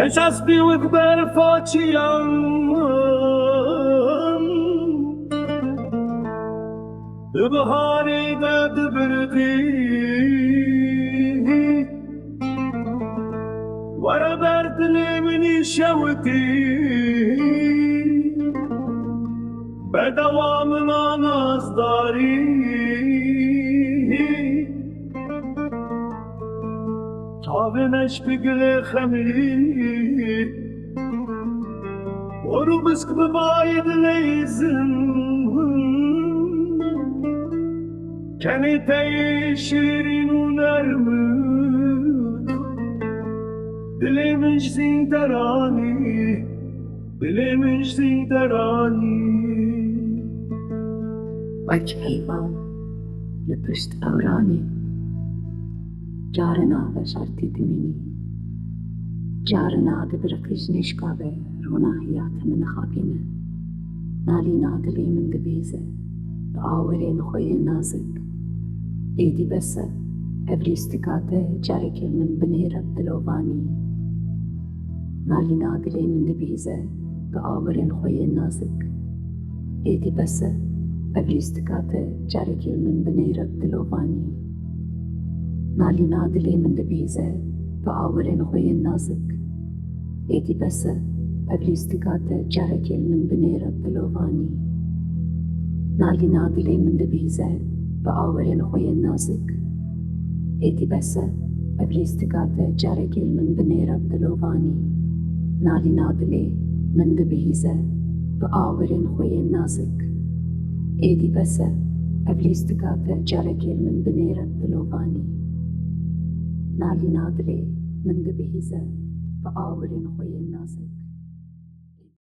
کش اسبی و برفاچیم به بهاری داد بردی ورا برد منی شوتی به دوام ما نازداری تابنش بگل خمیر ورو بسک بباید لیزم کنی تای شیرین و نرمود دلمش زین درانی دلمش زین درانی وک حیوان لپشت اورانی جارنا بشرتی دمینی جارنا دبرقش نشکابه رونا حیات من خابینه نالینا دلی من دبیزه بآورین خوی نازک ایدی بسه ابریستکاته جارک من بنیرت دلوبانی نالینا دلی من دبیزه بآورین خوی نازک ایدی بسه ابریستکاته جارک من بنیرت دلوبانی نالینا دلی من دبیزه بآورین خوی نازک ایدی بسه ابریستکاته جارک من بنیرت دلوبانی نالینا دلی من دبیزه بآورین خوی نازک ایدی بسه ابریستکاته جارک من بنیرت دلوبانی نالینا دلی من دبیزه بآورین خوی نازک ایدی بسه ابریستکاته جارک من بنیرت دلوبانی نالینا دلی من دبیزه بآورین خوی نازک